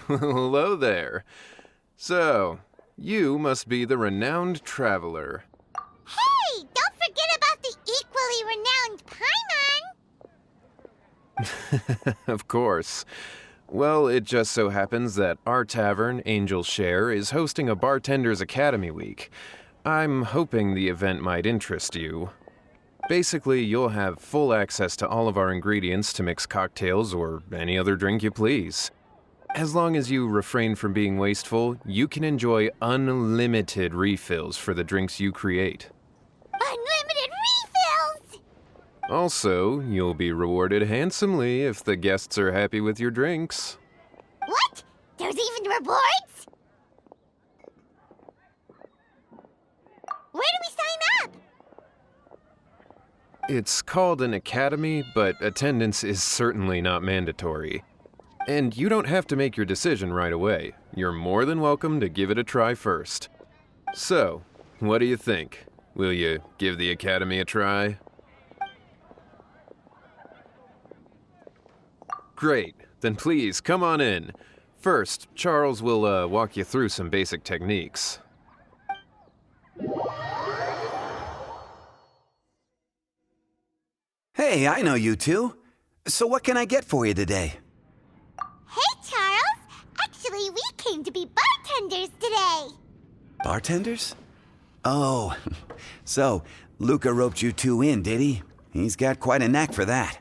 Hello there. So, you must be the renowned traveler. Hey, don't forget about the equally renowned Paimon! Of course. Well, it just so happens that our tavern, Angel's Share, is hosting a Bartender's Academy week. I'm hoping the event might interest you. Basically, you'll have full access to all of our ingredients to mix cocktails or any other drink you please. As long as you refrain from being wasteful, you can enjoy unlimited refills for the drinks you create. Unlimited refills! Also, you'll be rewarded handsomely if the guests are happy with your drinks. What? There's even rewards? Where do we sign up? It's called an academy, but attendance is certainly not mandatory. And you don't have to make your decision right away. You're more than welcome to give it a try first. So, what do you think? Will you give the academy a try? Great. Then please, come on in. First, Charles will walk you through some basic techniques. Hey, I know you two. So what can I get for you today? Hey, Charles! Actually, we came to be bartenders today! Bartenders? Oh, so Luca roped you two in, did he? He's got quite a knack for that.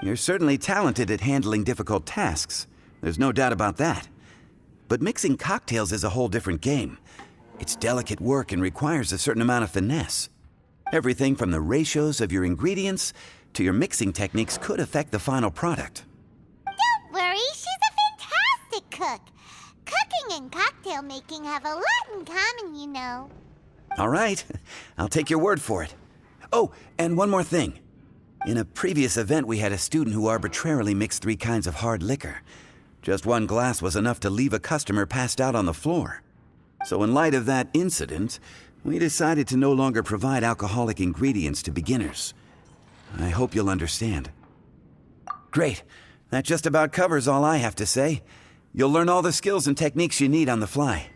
You're certainly talented at handling difficult tasks. There's no doubt about that. But mixing cocktails is a whole different game. It's delicate work and requires a certain amount of finesse. Everything from the ratios of your ingredients to your mixing techniques could affect the final product. Don't worry, she's a fantastic cook. Cooking and cocktail making have a lot in common, you know. All right, I'll take your word for it. Oh, and one more thing. In a previous event, we had a student who arbitrarily mixed 3 kinds of hard liquor. Just one glass was enough to leave a customer passed out on the floor. So in light of that incident, we decided to no longer provide alcoholic ingredients to beginners. I hope you'll understand. Great. That just about covers all I have to say. You'll learn all the skills and techniques you need on the fly.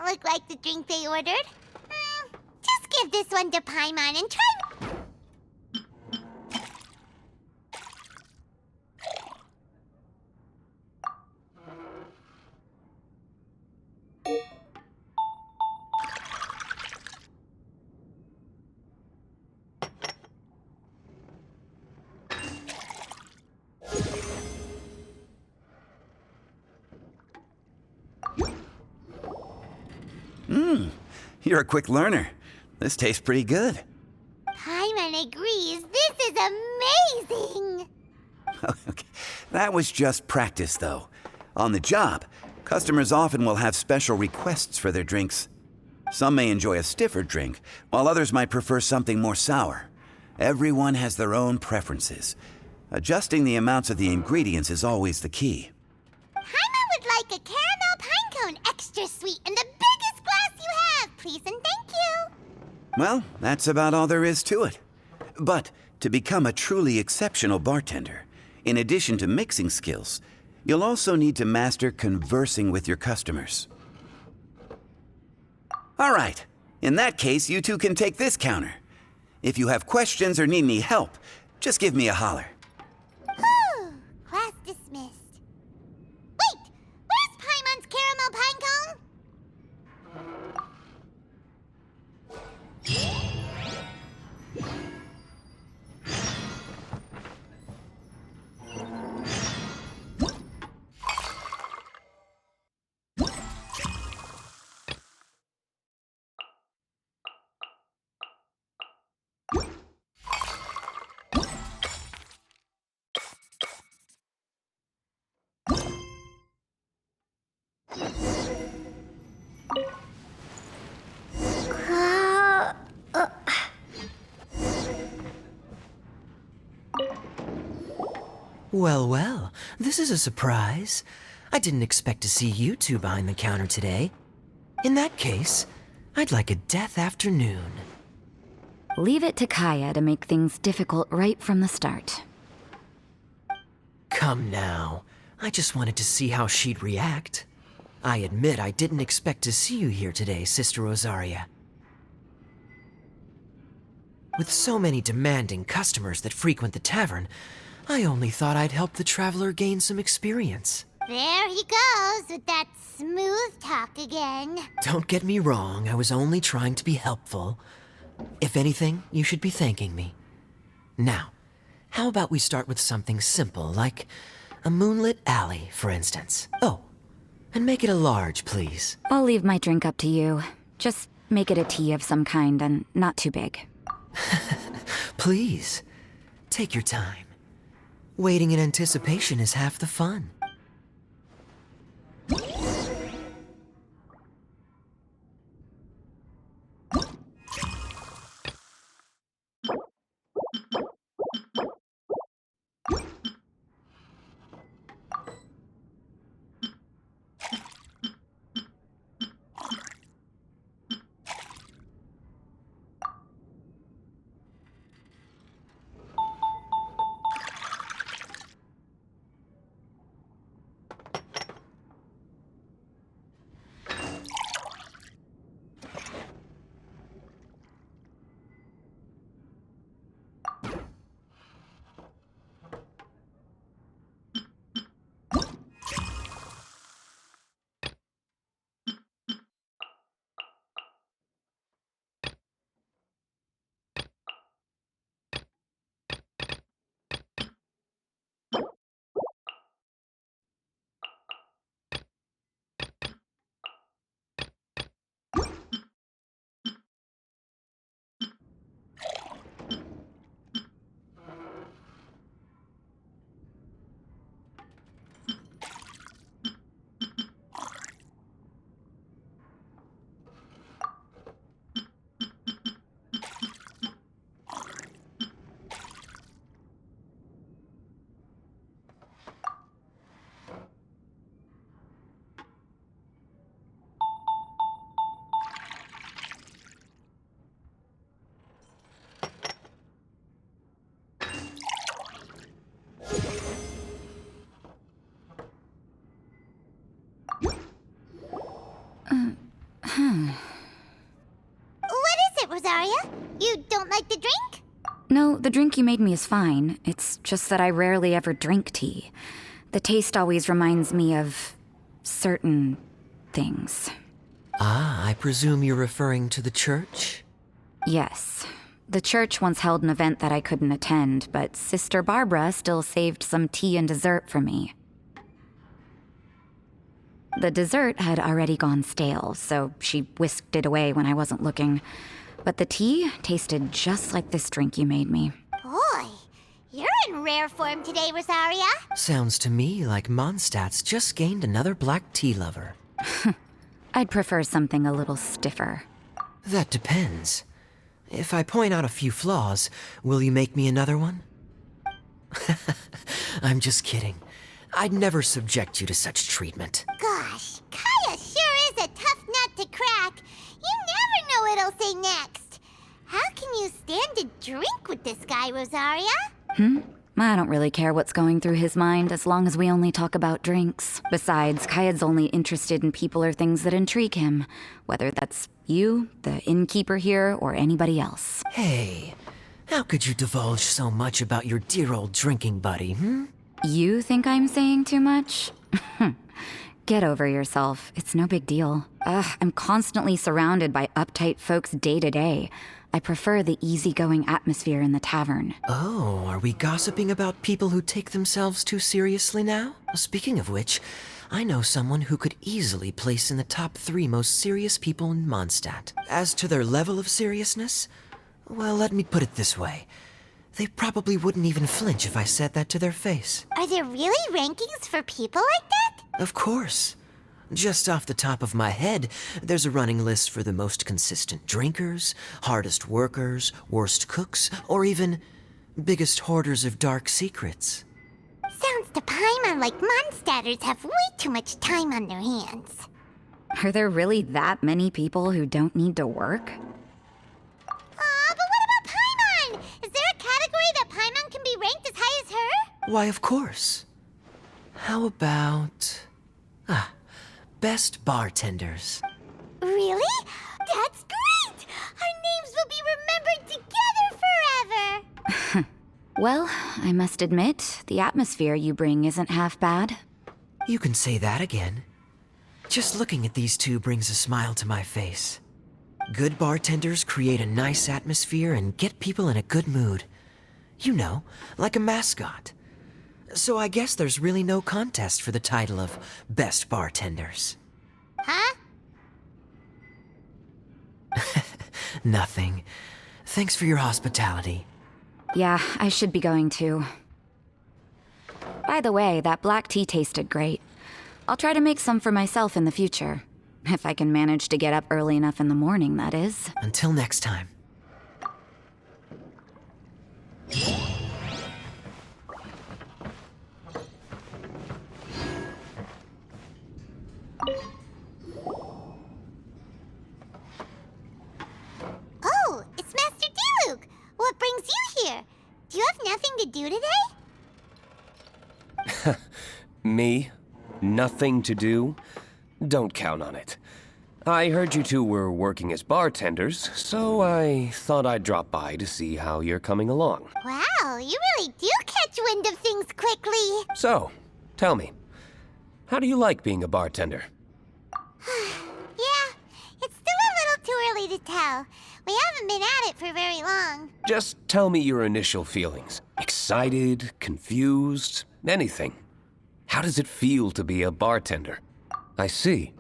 Look like the drink they ordered. Just give this one to Paimon and try... You're a quick learner. This tastes pretty good. Paimon agrees. This is amazing! Okay. That was just practice, though. On the job, Customers often will have special requests for their drinks. Some may enjoy a stiffer drink, while others might prefer something more sour. Everyone has their own preferences. Adjusting the amounts of the ingredients is always the key. Paimon would like a caramel pine cone, extra sweet, in the biggest glass you have, please and thank you. Well, that's about all there is to it. But to become a truly exceptional bartender, in addition to mixing skills, you'll also need to master conversing with your customers. All right. In that case, you two can take this counter. If you have questions or need any help, just give me a holler. Whew, class dismissed. Wait, where's Paimon's caramel pine cone? Well, well, this is a surprise. I didn't expect to see you two behind the counter today. In that case, I'd like a death afternoon. Leave it to Kaya to make things difficult right from the start. Come now. I just wanted to see how she'd react. I admit I didn't expect to see you here today, Sister Rosaria. With so many demanding customers that frequent the tavern, I only thought I'd help the traveler gain some experience. There he goes with that smooth talk again. Don't get me wrong, I was only trying to be helpful. If anything, you should be thanking me. Now, how about we start with something simple, like a moonlit alley, for instance. Oh, and make it a large, please. I'll leave my drink up to you. Just make it a tea of some kind and not too big. Please, take your time. Waiting in anticipation is half the fun. What is it, Rosaria? You don't like the drink? No, the drink you made me is fine. It's just that I rarely ever drink tea. The taste always reminds me of certain things. Ah, I presume you're referring to the church? Yes. The church once held an event that I couldn't attend, but Sister Barbara still saved some tea and dessert for me. The dessert had already gone stale, so she whisked it away when I wasn't looking. But the tea tasted just like this drink you made me. Boy, You're in rare form today, Rosaria. Sounds to me like Mondstadt's just gained another black tea lover. I'd prefer something a little stiffer. That depends. If I point out a few flaws, will you make me another one? I'm just kidding. I'd never subject you to such treatment. Gosh, Kaya sure is a tough nut to crack. You never know what he'll say next. How can you stand to drink with this guy, Rosaria? I don't really care what's going through his mind as long as we only talk about drinks. Besides, Kayad's only interested in people or things that intrigue him, whether that's you, the innkeeper here, or anybody else. Hey, how could you divulge so much about your dear old drinking buddy, You think I'm saying too much? Get over yourself. It's no big deal. I'm constantly surrounded by uptight folks day to day. I prefer the easygoing atmosphere in the tavern. Oh, are we gossiping about people who take themselves too seriously now? Speaking of which, I know someone who could easily place in the top 3 most serious people in Mondstadt. As to their level of seriousness, well, let me put it this way. They probably wouldn't even flinch if I said that to their face. Are there really rankings for people like that? Of course. Just off the top of my head, there's a running list for the most consistent drinkers, hardest workers, worst cooks, or even biggest hoarders of dark secrets. Sounds to Paimon like Mondstadters have way too much time on their hands. Are there really that many people who don't need to work? Aw, but what about Paimon? Is there a category that Paimon can be ranked as high as her? Why, of course. How about... best bartenders. Really? That's great! Our names will be remembered together forever! Well, I must admit, the atmosphere you bring isn't half bad. You can say that again. Just looking at these two brings a smile to my face. Good bartenders create a nice atmosphere and get people in a good mood. You know, like a mascot. So I guess there's really no contest for the title of best bartenders. Huh? Nothing. Thanks for your hospitality. Yeah, I should be going too. By the way, that black tea tasted great. I'll try to make some for myself in the future. If I can manage to get up early enough in the morning, that is. Until next time. Oh, it's Master Diluc! What brings you here? Do you have nothing to do today? Me? Nothing to do? Don't count on it. I heard you two were working as bartenders, so I thought I'd drop by to see how you're coming along. Wow, you really do catch wind of things quickly. So, tell me, how do you like being a bartender? Yeah, it's still a little too early to tell. We haven't been at it for very long. Just tell me your initial feelings. Excited, confused, anything. How does it feel to be a bartender? I see.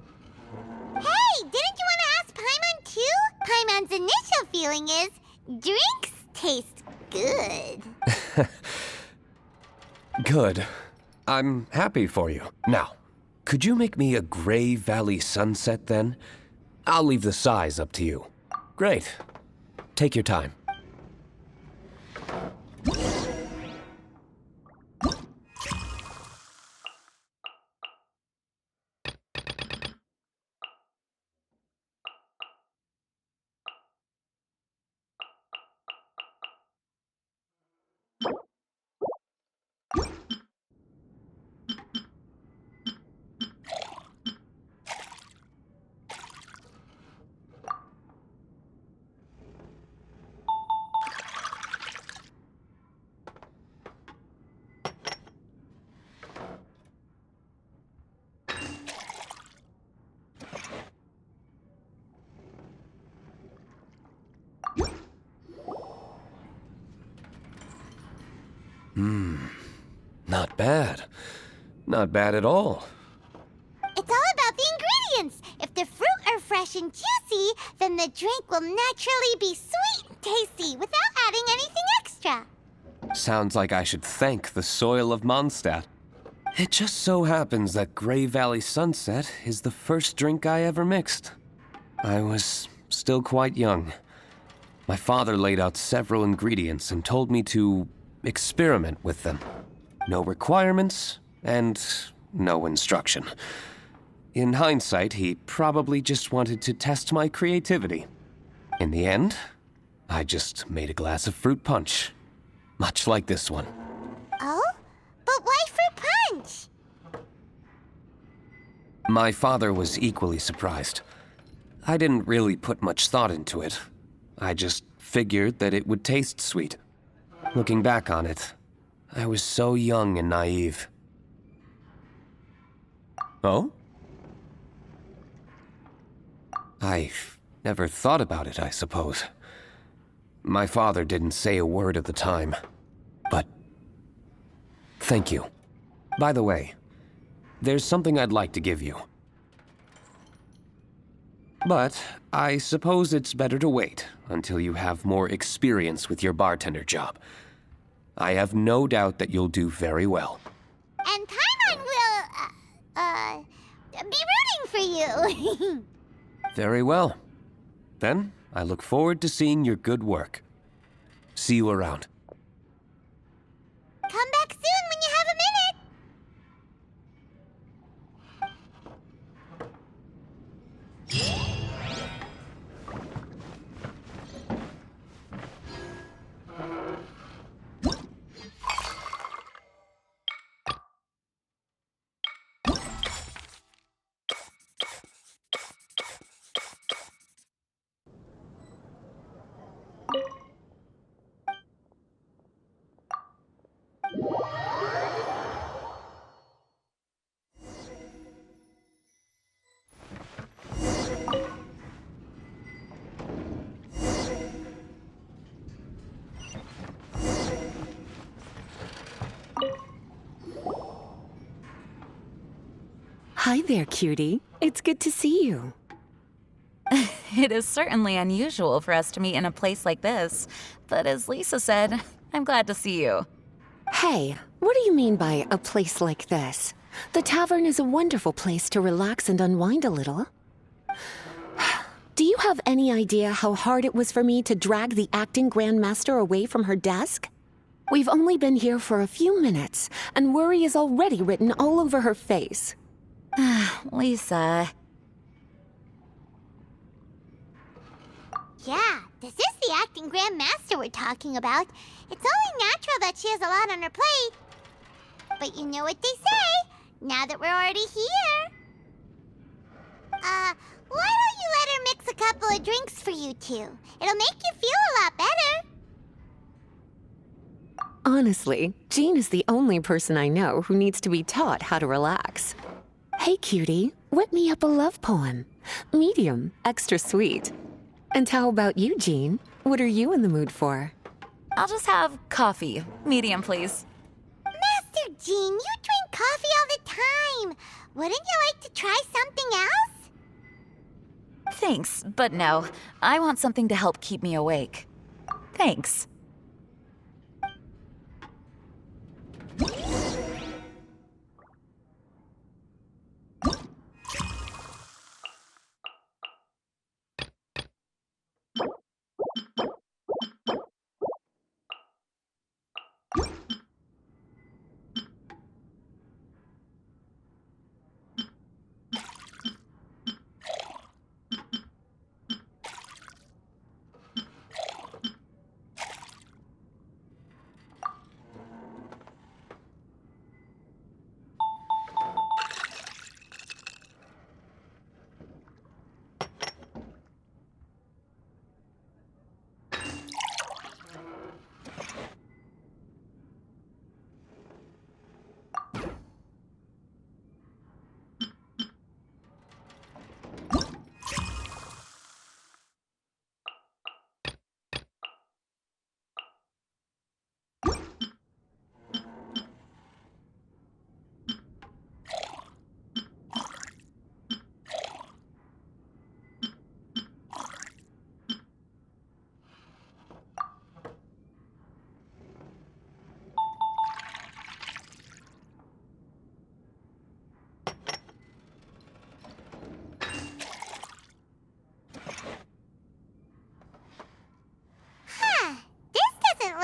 Hey, didn't you want to ask Paimon too? Paimon's initial feeling is, drinks taste good. Good. I'm happy for you. Now, could you make me a Gray Valley sunset then? I'll leave the size up to you. Great. Take your time. Not bad. Not bad at all. It's all about the ingredients. If the fruit are fresh and juicy, then the drink will naturally be sweet and tasty without adding anything extra. Sounds like I should thank the soil of Mondstadt. It just so happens that Grey Valley Sunset is the first drink I ever mixed. I was still quite young. My father laid out several ingredients and told me to experiment with them. No requirements and no instruction. In hindsight, he probably just wanted to test my creativity. In the end, I just made a glass of fruit punch. Much like this one. Oh? But why fruit punch? My father was equally surprised. I didn't really put much thought into it. I just figured that it would taste sweet. Looking back on it, I was so young and naive. Oh? I've never thought about it, I suppose. My father didn't say a word at the time, but thank you. By the way, there's something I'd like to give you. But I suppose it's better to wait until you have more experience with your bartender job. I have no doubt that you'll do very well. And Paimon will, be rooting for you. Very well. Then, I look forward to seeing your good work. See you around. Come back soon when you have a minute. Hi there, cutie. It's good to see you. It is certainly unusual for us to meet in a place like this, but as Lisa said, I'm glad to see you. Hey, what do you mean by a place like this? The tavern is a wonderful place to relax and unwind a little. Do you have any idea how hard it was for me to drag the acting grandmaster away from her desk? We've only been here for a few minutes, and worry is already written all over her face. Lisa. Yeah, this is the acting grandmaster we're talking about. It's only natural that she has a lot on her plate. But you know what they say, now that we're already here. Why don't you let her mix a couple of drinks for you two? It'll make you feel a lot better. Honestly, Jean is the only person I know who needs to be taught how to relax. Hey, cutie, whip me up a love poem. Medium, extra sweet. And how about you, Jean? What are you in the mood for? I'll just have coffee. Medium, please. Master Jean, you drink coffee all the time. Wouldn't you like to try something else? Thanks, but no. I want something to help keep me awake. Thanks.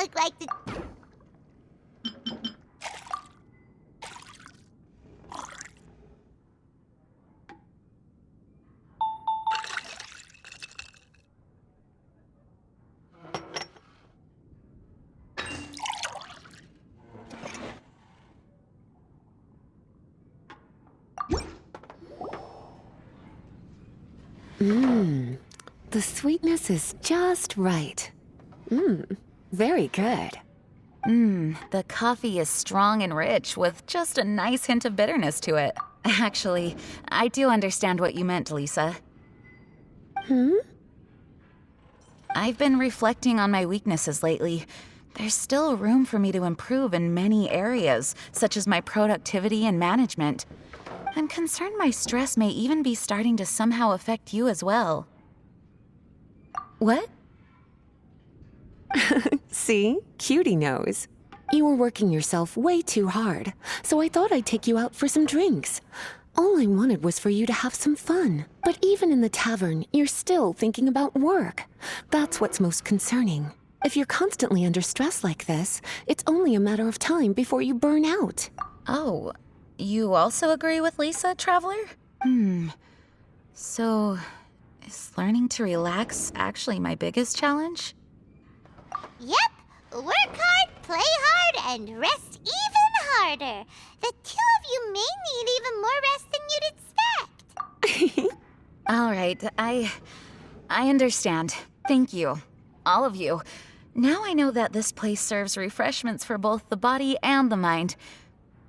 look like the... The sweetness is just right. Very good. The coffee is strong and rich with just a nice hint of bitterness to it. Actually, I do understand what you meant, Lisa. I've been reflecting on my weaknesses lately. There's still room for me to improve in many areas, such as my productivity and management. I'm concerned my stress may even be starting to somehow affect you as well. What? See? Cutie knows. You were working yourself way too hard, so I thought I'd take you out for some drinks. All I wanted was for you to have some fun. But even in the tavern, you're still thinking about work. That's what's most concerning. If you're constantly under stress like this, it's only a matter of time before you burn out. Oh, you also agree with Lisa, Traveler? So, is learning to relax actually my biggest challenge? Yep. Work hard, play hard, and rest even harder. The two of you may need even more rest than you'd expect. All right, I understand. Thank you. All of you. Now I know that this place serves refreshments for both the body and the mind.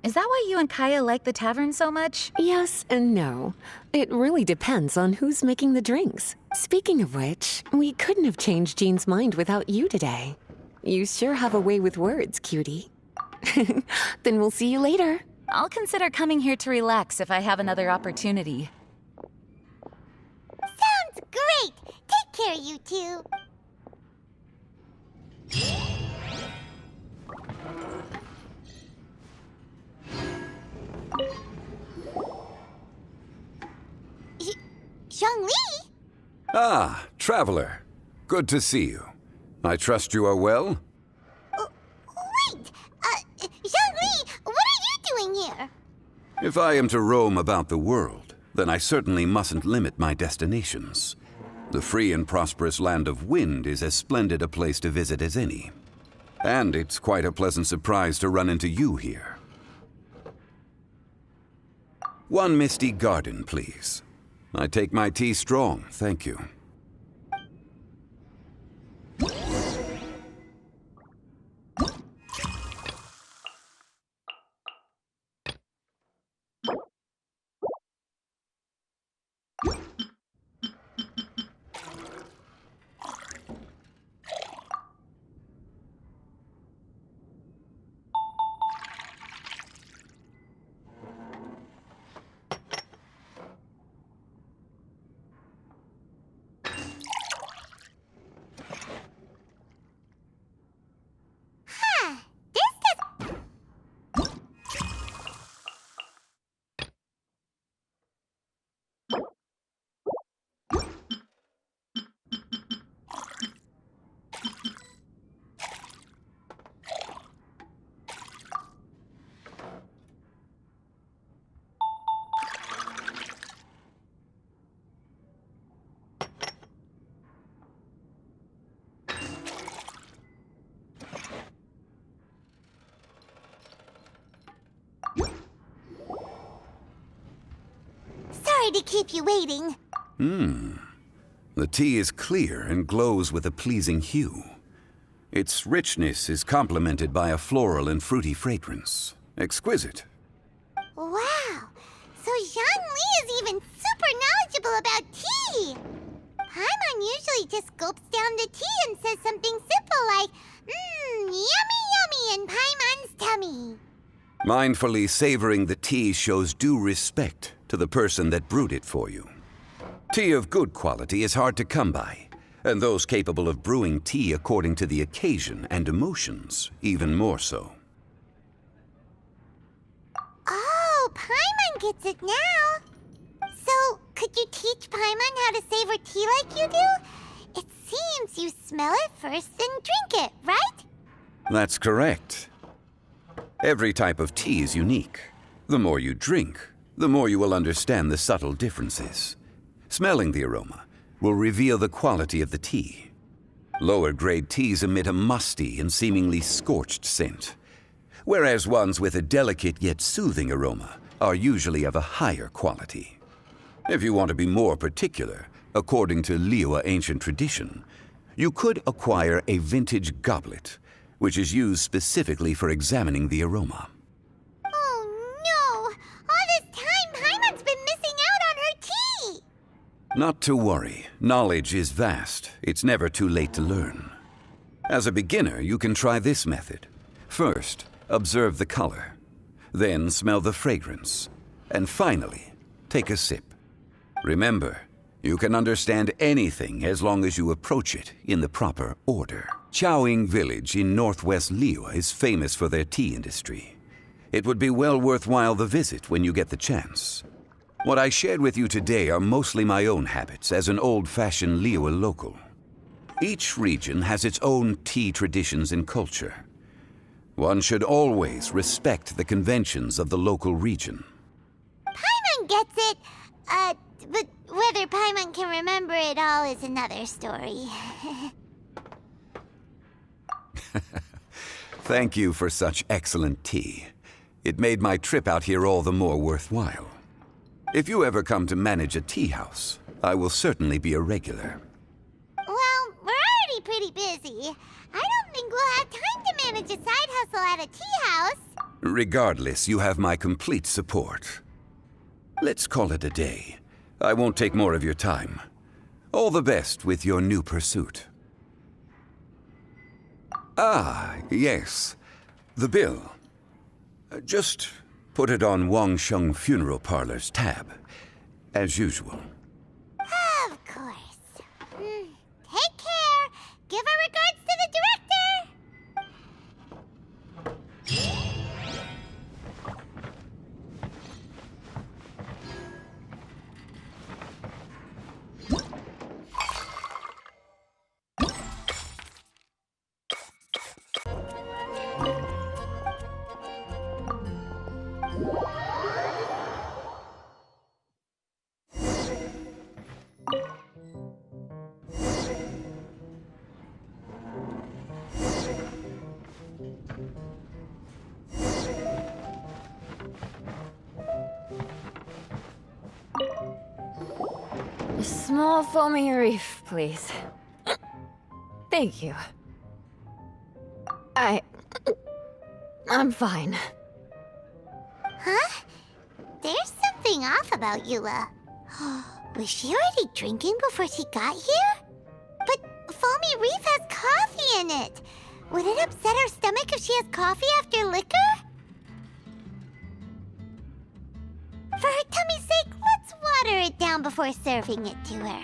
Is that why you and Kaya like the tavern so much? Yes and no. It really depends on who's making the drinks. Speaking of which, we couldn't have changed Jean's mind without you today. You sure have a way with words, cutie. Then we'll see you later. I'll consider coming here to relax if I have another opportunity. Sounds great. Take care, you two. Zhongli? Ah, Traveler. Good to see you. I trust you are well? Wait! Zhongli, what are you doing here? If I am to roam about the world, then I certainly mustn't limit my destinations. The free and prosperous land of Wind is as splendid a place to visit as any. And it's quite a pleasant surprise to run into you here. One misty garden, please. I take my tea strong, thank you. Sorry to keep you waiting. The tea is clear and glows with a pleasing hue. Its richness is complemented by a floral and fruity fragrance. Exquisite. Wow. So Zhongli is even super knowledgeable about tea. Paimon usually just gulps down the tea and says something simple like, yummy yummy in Paimon's tummy. Mindfully savoring the tea shows due respect to the person that brewed it for you. Tea of good quality is hard to come by, and those capable of brewing tea according to the occasion and emotions, even more so. Oh, Paimon gets it now. So, could you teach Paimon how to savor tea like you do? It seems you smell it first, then drink it, right? That's correct. Every type of tea is unique. The more you drink, the more you will understand the subtle differences. Smelling the aroma will reveal the quality of the tea. Lower grade teas emit a musty and seemingly scorched scent, whereas ones with a delicate yet soothing aroma are usually of a higher quality. If you want to be more particular, according to Liyue ancient tradition, you could acquire a vintage goblet, which is used specifically for examining the aroma. Oh no! All this time, Paimon's been missing out on her tea! Not to worry. Knowledge is vast. It's never too late to learn. As a beginner, you can try this method. First, observe the color. Then smell the fragrance. And finally, take a sip. Remember, you can understand anything as long as you approach it in the proper order. Chaoying Village in northwest Liyue is famous for their tea industry. It would be well worthwhile the visit when you get the chance. What I shared with you today are mostly my own habits as an old-fashioned Liyue local. Each region has its own tea traditions and culture. One should always respect the conventions of the local region. Paimon gets it, but whether Paimon can remember it all is another story. Thank you for such excellent tea. It made my trip out here all the more worthwhile. If you ever come to manage a tea house, I will certainly be a regular. Well, we're already pretty busy. I don't think we'll have time to manage a side hustle at a tea house. Regardless, you have my complete support. Let's call it a day. I won't take more of your time. All the best with your new pursuit. Ah, yes. The bill. Just put it on Wangsheng Funeral Parlor's tab, as usual. Of course. Take care. Give our regards to the director. A small foamy reef, please. Thank you. I'm fine. Huh? There's something off about Eula. Was she already drinking before she got here? But Foamy Reef has coffee in it. Would it upset her stomach if she has coffee after liquor? For her tummy's sake, let's water it down before serving it to her.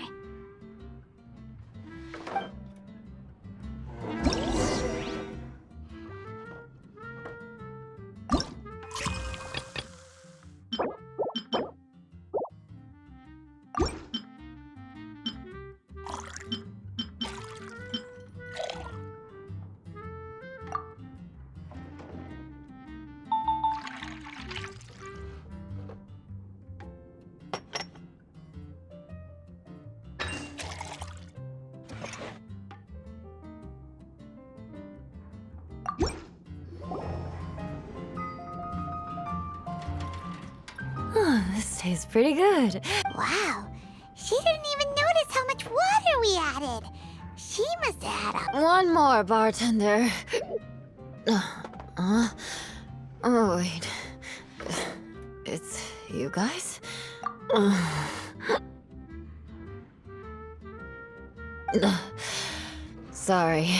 This tastes pretty good. Wow, she didn't even notice how much water we added. She must have had a... One more, bartender. Oh, wait. It's you guys? Sorry.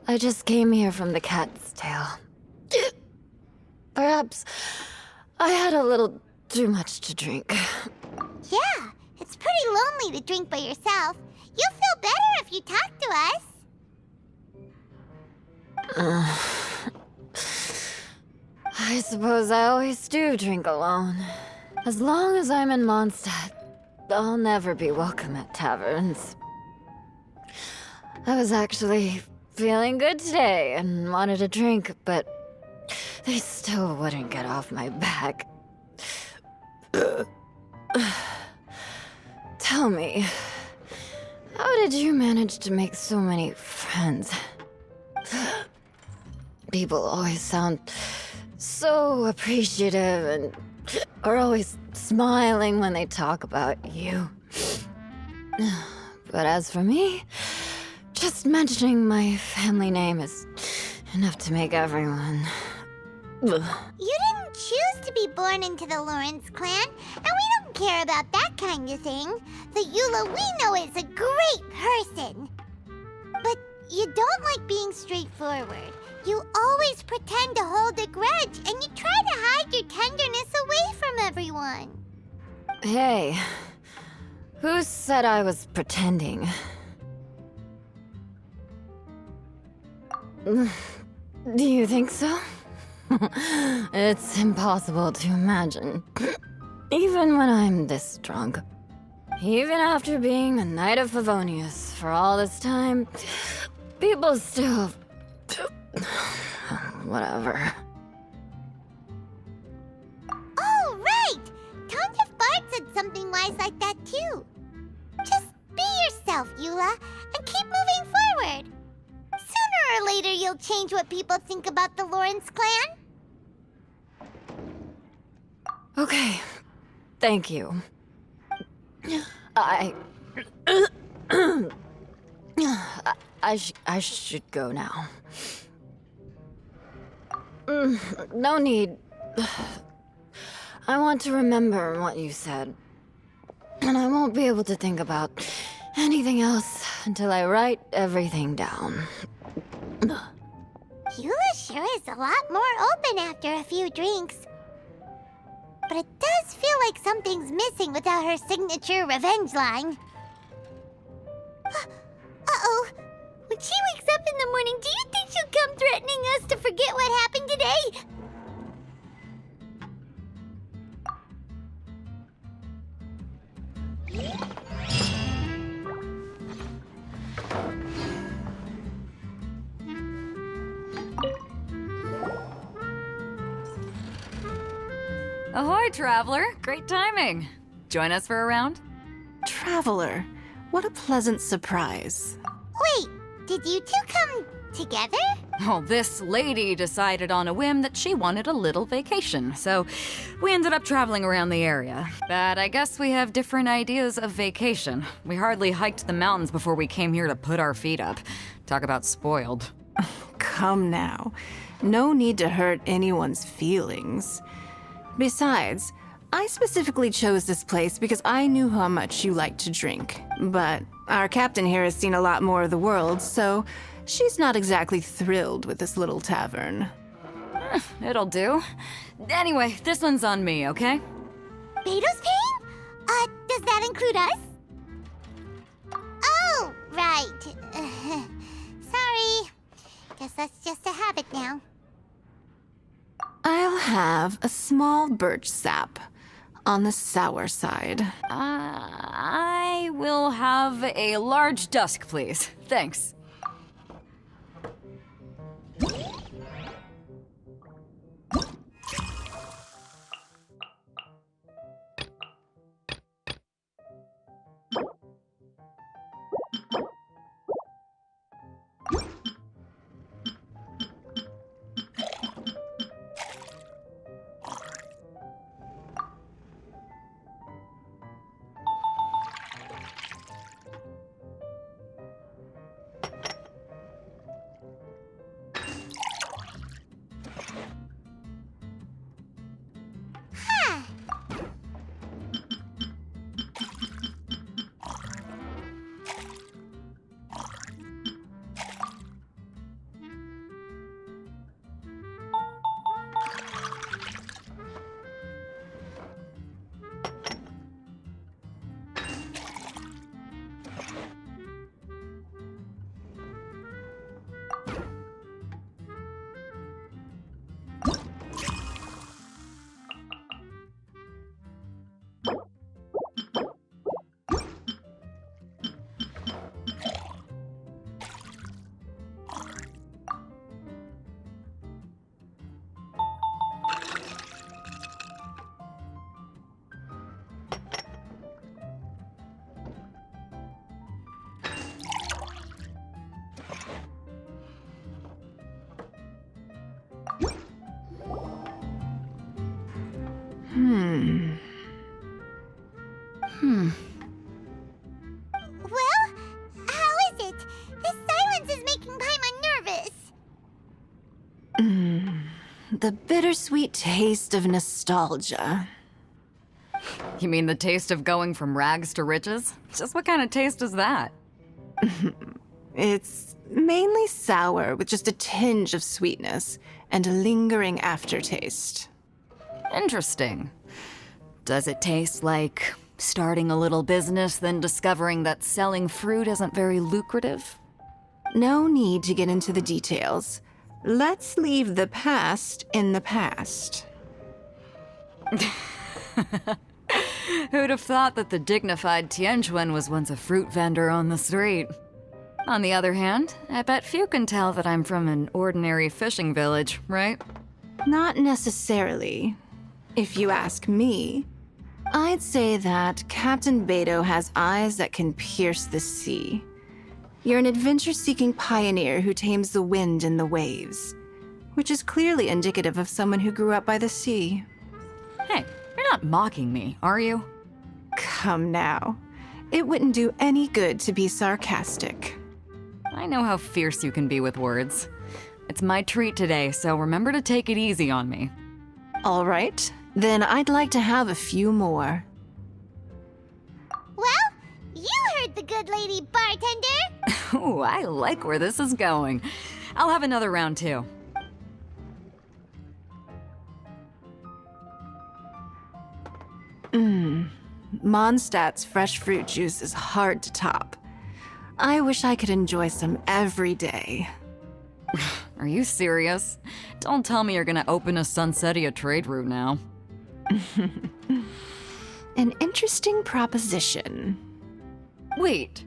I just came here from the Cat's Tail. Perhaps I had a little too much to drink. Yeah, it's pretty lonely to drink by yourself. You'll feel better if you talk to us. I suppose I always do drink alone. As long as I'm in Mondstadt, I'll never be welcome at taverns. I was actually feeling good today and wanted a drink, but they still wouldn't get off my back. Tell me, how did you manage to make so many friends? People always sound so appreciative and are always smiling when they talk about you. But as for me, just mentioning my family name is enough to make everyone... You didn't choose to be born into the Lawrence clan, and we don't care about that kind of thing. The Eula we know is a great person. But you don't like being straightforward. You always pretend to hold a grudge, and you try to hide your tenderness away from everyone. Hey, who said I was pretending? Do you think so? It's impossible to imagine. Even when I'm this drunk. Even after being a Knight of Favonius for all this time, people still... Whatever. Oh, right! Tons of Bard said something wise like that, too. Just be yourself, Eula, and keep moving forward. Sooner or later, you'll change what people think about the Lawrence clan. Okay, thank you. I should go now. No need. I want to remember what you said. And I won't be able to think about anything else until I write everything down. Eula sure is a lot more open after a few drinks. But it does feel like something's missing without her signature revenge line. Uh-oh. When she wakes up in the morning, do you think she'll come threatening us to forget what happened today? Ahoy, traveler. Great timing. Join us for a round? Traveler, what a pleasant surprise. Wait, did you two come together? Well, this lady decided on a whim that she wanted a little vacation, so we ended up traveling around the area. But I guess we have different ideas of vacation. We hardly hiked the mountains before we came here to put our feet up. Talk about spoiled. Come now. No need to hurt anyone's feelings. Besides, I specifically chose this place because I knew how much you like to drink. But our captain here has seen a lot more of the world, so she's not exactly thrilled with this little tavern. It'll do. Anyway, this one's on me, okay? Beto's paying? Does that include us? Oh, right. Sorry. Guess that's just a habit now. I'll have a small birch sap on the sour side. I will have a large dusk, please. Thanks. Well, how is it? This silence is making Paimon nervous. The bittersweet taste of nostalgia. You mean the taste of going from rags to riches? Just what kind of taste is that? It's mainly sour with just a tinge of sweetness and a lingering aftertaste. Interesting. Does it taste like starting a little business, then discovering that selling fruit isn't very lucrative? No need to get into the details. Let's leave the past in the past. Who'd have thought that the dignified Tianquan was once a fruit vendor on the street? On the other hand, I bet few can tell that I'm from an ordinary fishing village, right? Not necessarily. If you ask me, I'd say that Captain Beidou has eyes that can pierce the sea. You're an adventure-seeking pioneer who tames the wind and the waves, which is clearly indicative of someone who grew up by the sea. Hey, you're not mocking me, are you? Come now. It wouldn't do any good to be sarcastic. I know how fierce you can be with words. It's my treat today, so remember to take it easy on me. All right, then I'd like to have a few more. Well, you heard the good lady bartender. Ooh, I like where this is going. I'll have another round too. Mondstadt's fresh fruit juice is hard to top. I wish I could enjoy some every day. Are you serious? Don't tell me you're gonna open a Sunsetia trade route now. An interesting proposition. Wait,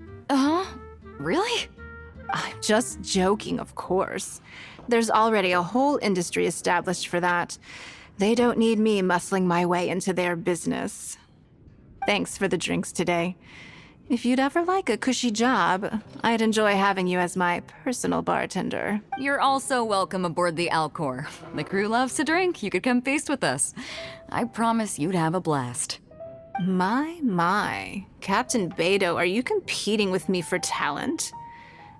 really? I'm just joking, of course. There's already a whole industry established for that. They don't need me muscling my way into their business. Thanks for the drinks today. If you'd ever like a cushy job, I'd enjoy having you as my personal bartender. You're also welcome aboard the Alcor. The crew loves to drink. You could come feast with us. I promise you'd have a blast. My. Captain Beidou, are you competing with me for talent?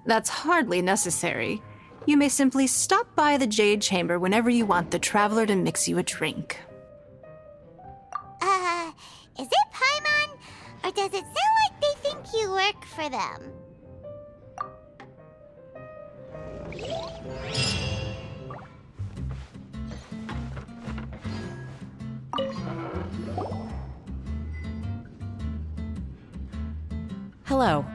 That's hardly necessary. You may simply stop by the Jade Chamber whenever you want the Traveler to mix you a drink. Is it Paimon? Or does it sound like they think you work for them? Hello.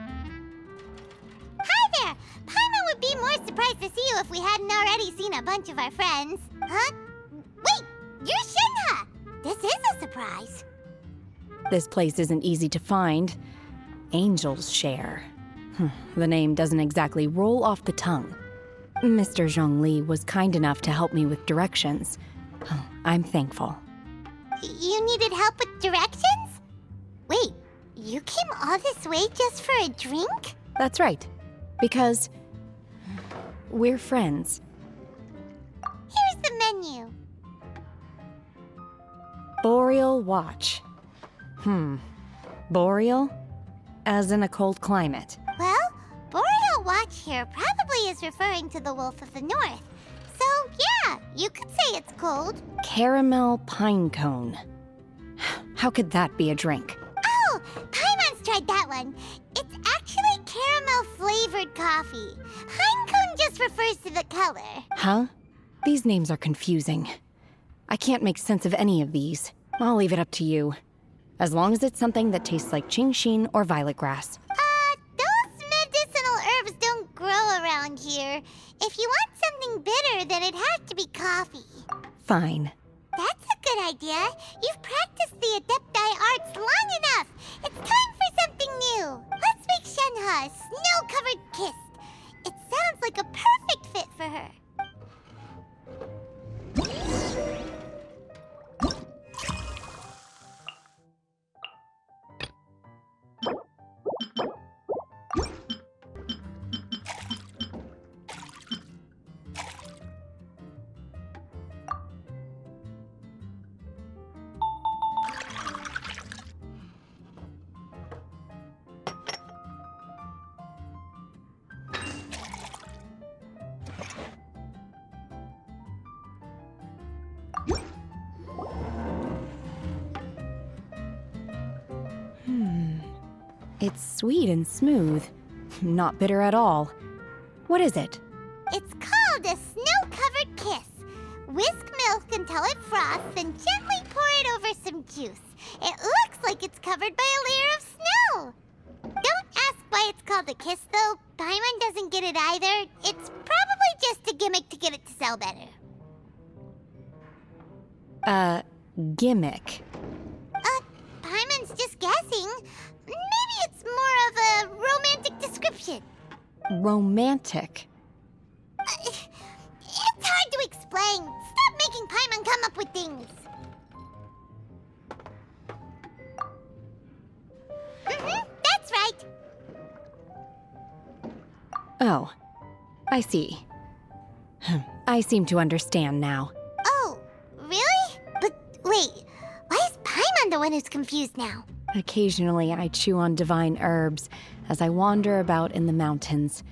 Hi there! Paimon would be more surprised to see you if we hadn't already seen a bunch of our friends. Huh? Wait! You're Shinha! This is a surprise. This place isn't easy to find. Angel's Share. The name doesn't exactly roll off the tongue. Mr. Zhongli was kind enough to help me with directions. I'm thankful. You needed help with directions? Wait, you came all this way just for a drink? That's right. Because we're friends. Here's the menu. Boreal Watch. Boreal? As in a cold climate. Well, Boreal Watch here probably is referring to the Wolf of the North. So, yeah, you could say it's cold. Caramel Pine Cone. How could that be a drink? Oh, Paimon's tried that one. It's actually caramel-flavored coffee. Pine cone just refers to the color. Huh? These names are confusing. I can't make sense of any of these. I'll leave it up to you. As long as it's something that tastes like Qingxin or violet grass. Those medicinal herbs don't grow around here. If you want something bitter, then it has to be coffee. Fine. That's a good idea. You've practiced the Adepti arts long enough. It's time for something new. Let's make Shenhe a snow-covered kiss. It sounds like a perfect fit for her. It's sweet and smooth. Not bitter at all. What is it? It's called a snow-covered kiss. Whisk milk until it froths, then gently pour it over some juice. It looks like it's covered by a layer of snow. Don't ask why it's called a kiss, though. Paimon doesn't get it either. It's probably just a gimmick to get it to sell better. Gimmick. Paimon's just guessing. Maybe it's more of a romantic description. Romantic. It's hard to explain. Stop making Paimon come up with things. That's right. Oh, I see. I seem to understand now. Oh, really? But wait, why is Paimon the one who's confused now? Occasionally, I chew on divine herbs as I wander about in the mountains.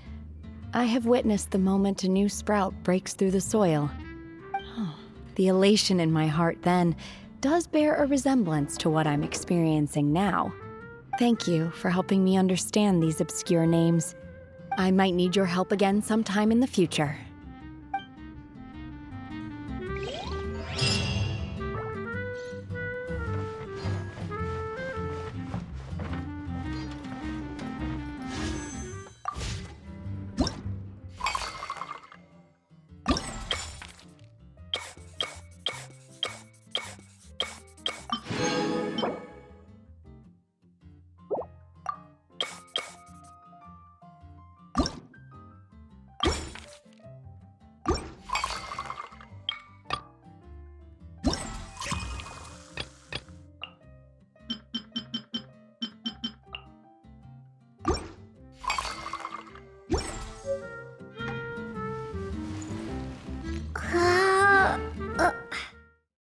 I have witnessed the moment a new sprout breaks through the soil. The elation in my heart then does bear a resemblance to what I'm experiencing now. Thank you for helping me understand these obscure names. I might need your help again sometime in the future.